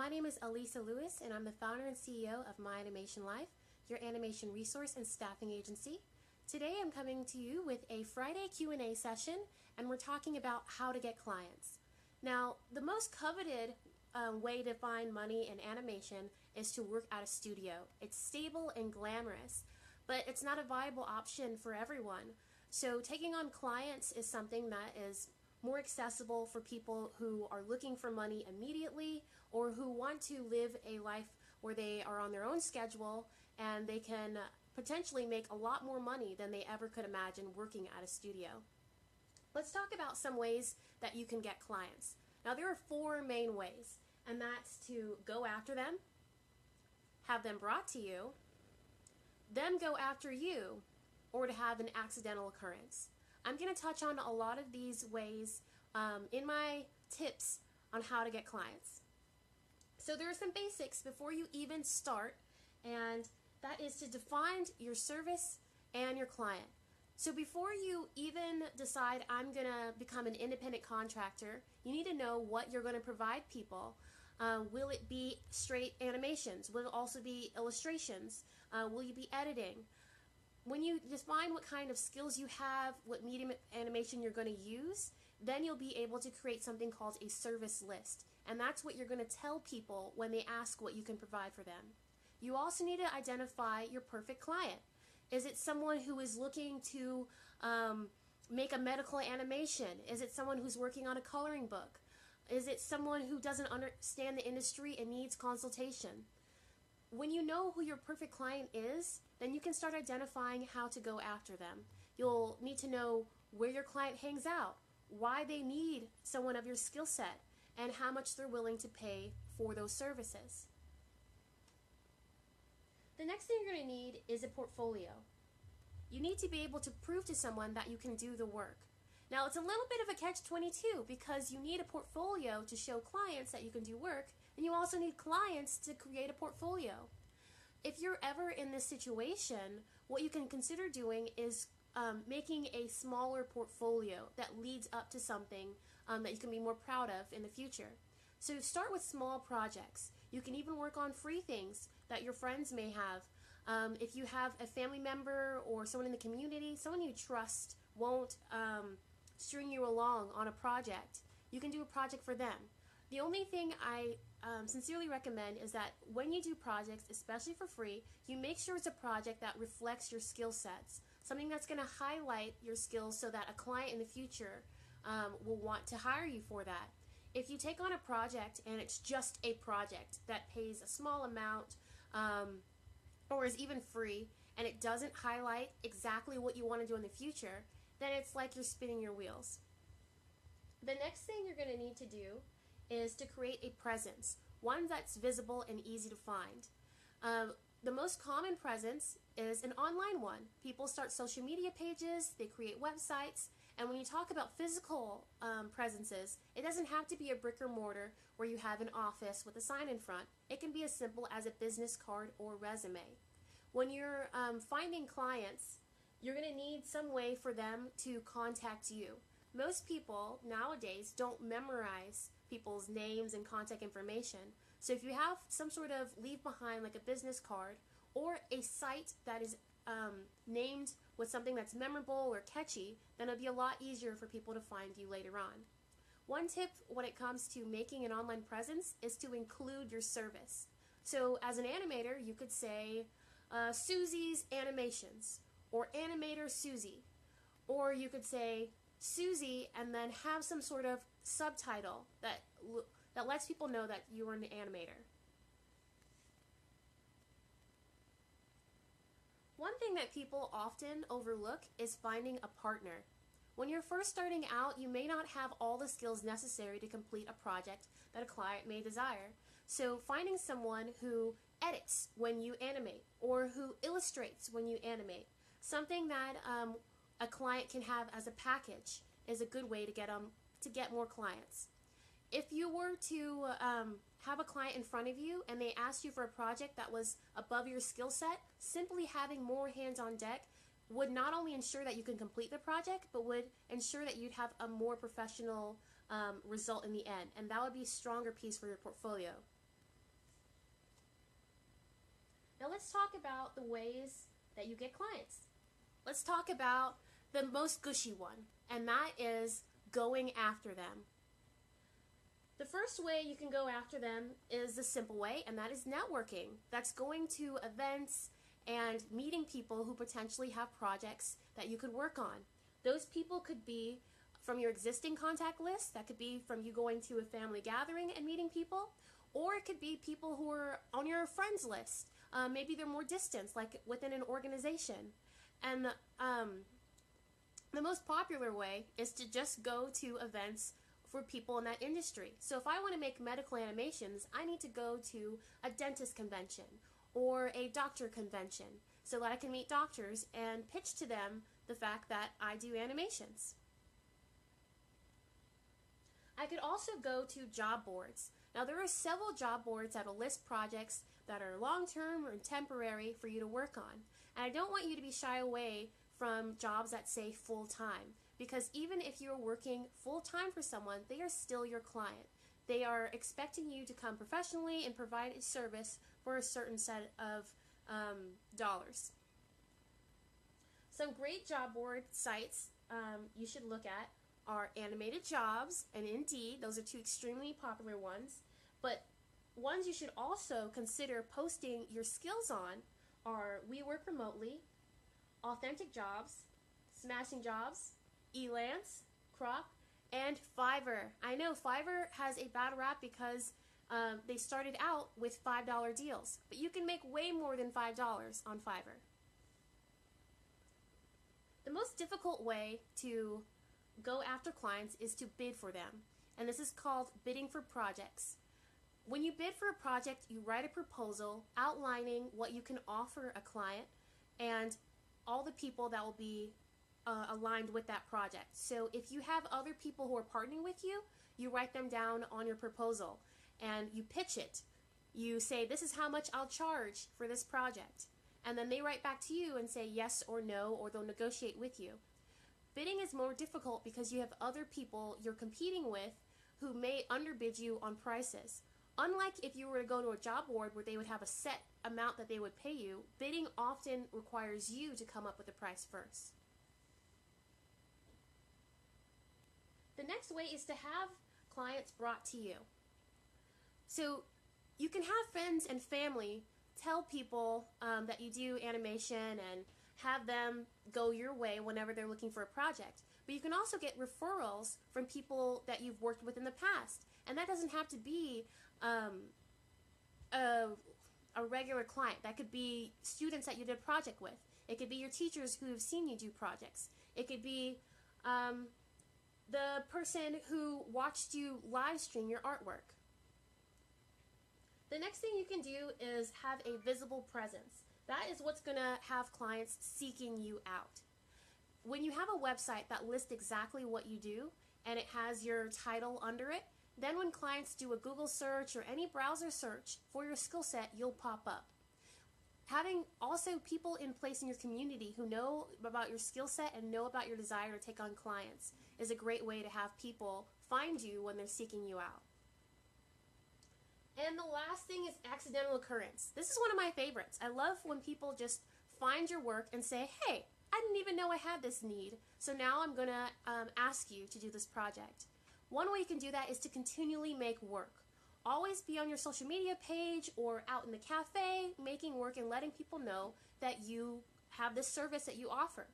My name is Elisa Lewis, and I'm the founder and CEO of My Animation Life, your animation resource and staffing agency. Today I'm coming to you with a Friday Q&A session, and we're talking about how to get clients. Now, the most coveted way to find money in animation is to work at a studio. It's stable and glamorous, but it's not a viable option for everyone. So taking on clients is something that is more accessible for people who are looking for money immediately or who want to live a life where they are on their own schedule and they can potentially make a lot more money than they ever could imagine working at a studio. Let's talk about some ways that you can get clients. Now, there are four main ways, and that's to go after them, have them brought to you, them go after you, or to have an accidental occurrence. I'm going to touch on a lot of these ways in my tips on how to get clients. So there are some basics before you even start, and that is to define your service and your client. So before you even decide I'm going to become an independent contractor, you need to know what you're going to provide people. Will it be straight animations? Will it also be illustrations? Will you be editing? When you define what kind of skills you have, what medium animation you're going to use, then you'll be able to create something called a service list. And that's what you're going to tell people when they ask what you can provide for them. You also need to identify your perfect client. Is it someone who is looking to make a medical animation? Is it someone who's working on a coloring book? Is it someone who doesn't understand the industry and needs consultation? When you know who your perfect client is, then you can start identifying how to go after them. You'll need to know where your client hangs out, why they need someone of your skill set, and how much they're willing to pay for those services. The next thing you're going to need is a portfolio. You need to be able to prove to someone that you can do the work. Now, it's a little bit of a catch-22 because you need a portfolio to show clients that you can do work, and you also need clients to create a portfolio. If you're ever in this situation, what you can consider doing is making a smaller portfolio that leads up to something that you can be more proud of in the future. So start with small projects. You can even work on free things that your friends may have. If you have a family member or someone in the community, someone you trust won't string you along on a project, you can do a project for them. The only thing I sincerely recommend is that when you do projects, especially for free, you make sure it's a project that reflects your skill sets, something that's going to highlight your skills so that a client in the future will want to hire you for that. If you take on a project and it's just a project that pays a small amount or is even free and it doesn't highlight exactly what you want to do in the future, then it's like you're spinning your wheels. The next thing you're going to need to do is to create a presence, one that's visible and easy to find. The most common presence is an online one. People start social media pages, they create websites, and when you talk about physical presences, it doesn't have to be a brick or mortar where you have an office with a sign in front. It can be as simple as a business card or resume. When you're finding clients, you're going to need some way for them to contact you. Most people nowadays don't memorize people's names and contact information. So if you have some sort of leave behind like a business card or a site that is named with something that's memorable or catchy, then it'll be a lot easier for people to find you later on. One tip when it comes to making an online presence is to include your service. So as an animator, you could say Susie's Animations or Animator Susie, or you could say Susie and then have some sort of subtitle that lets people know that you are an animator. One thing that people often overlook is finding a partner. When you're first starting out, you may not have all the skills necessary to complete a project that a client may desire. So finding someone who edits when you animate or who illustrates when you animate, something that a client can have as a package, is a good way to get more clients. If you were to have a client in front of you and they asked you for a project that was above your skill set, simply having more hands on deck would not only ensure that you can complete the project, but would ensure that you'd have a more professional result in the end, and that would be a stronger piece for your portfolio. Now let's talk about the ways that you get clients. Let's talk about the most gushy one, and that is going after them. The first way you can go after them is the simple way, and that is networking. That's going to events and meeting people who potentially have projects that you could work on. Those people could be from your existing contact list, that could be from you going to a family gathering and meeting people, or it could be people who are on your friends list. Maybe they're more distant, like within an organization. And the most popular way is to just go to events for people in that industry. So if I want to make medical animations, I need to go to a dentist convention or a doctor convention so that I can meet doctors and pitch to them the fact that I do animations. I could also go to job boards. Now there are several job boards that will list projects that are long-term or temporary for you to work on. And I don't want you to be shy away from jobs that say full-time, because even if you're working full-time for someone, they are still your client. They are expecting you to come professionally and provide a service for a certain set of dollars. Some great job board sites you should look at are Animated Jobs and Indeed. Those are two extremely popular ones. But ones you should also consider posting your skills on are We Work Remotely, Authentic Jobs, Smashing Jobs, Elance, Crop, and Fiverr. I know Fiverr has a bad rap because they started out with $5 deals, but you can make way more than $5 on Fiverr. The most difficult way to go after clients is to bid for them, and this is called bidding for projects. When you bid for a project, you write a proposal outlining what you can offer a client and all the people that will be aligned with that project. So if you have other people who are partnering with you, you write them down on your proposal and you pitch it. You say, this is how much I'll charge for this project. And then they write back to you and say yes or no, or they'll negotiate with you. Bidding is more difficult because you have other people you're competing with who may underbid you on prices. Unlike if you were to go to a job board where they would have a set amount that they would pay you, bidding often requires you to come up with the price first. The next way is to have clients brought to you. So you can have friends and family tell people that you do animation and have them go your way whenever they're looking for a project. But you can also get referrals from people that you've worked with in the past. And that doesn't have to be a regular client. That could be students that you did a project with. It could be your teachers who have seen you do projects. It could be the person who watched you live stream your artwork. The next thing you can do is have a visible presence. That is what's going to have clients seeking you out. When you have a website that lists exactly what you do and it has your title under it, then when clients do a Google search or any browser search for your skill set, you'll pop up. Having also people in place in your community who know about your skill set and know about your desire to take on clients is a great way to have people find you when they're seeking you out. And the last thing is accidental occurrence. This is one of my favorites. I love when people just find your work and say, hey, I didn't even know I had this need, so now I'm going to ask you to do this project. One way you can do that is to continually make work. Always be on your social media page or out in the cafe making work and letting people know that you have this service that you offer.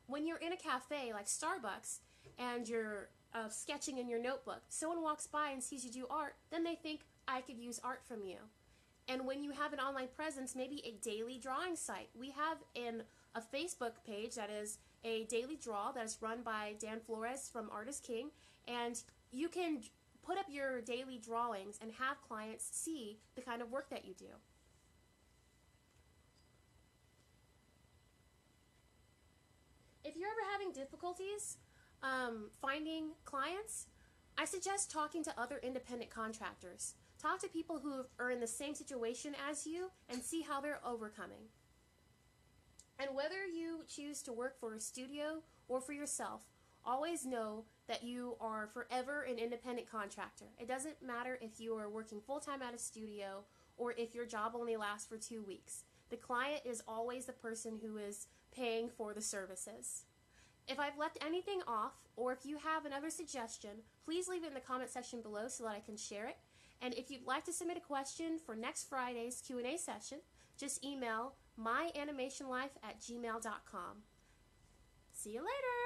When you're in a cafe like Starbucks and you're sketching in your notebook, someone walks by and sees you do art, then they think, I could use art from you. And when you have an online presence, maybe a daily drawing site. We have a Facebook page that is a daily draw that is run by Dan Flores from Artist King, and you can put up your daily drawings and have clients see the kind of work that you do. If you're ever having difficulties finding clients, I suggest talking to other independent contractors. Talk to people who are in the same situation as you and see how they're overcoming. And whether you choose to work for a studio or for yourself, always know that you are forever an independent contractor. It doesn't matter if you are working full-time at a studio or if your job only lasts for 2 weeks. The client is always the person who is paying for the services. If I've left anything off, or if you have another suggestion, please leave it in the comment section below so that I can share it. And if you'd like to submit a question for next Friday's Q&A session, just email myanimationlife@gmail.com. See you later!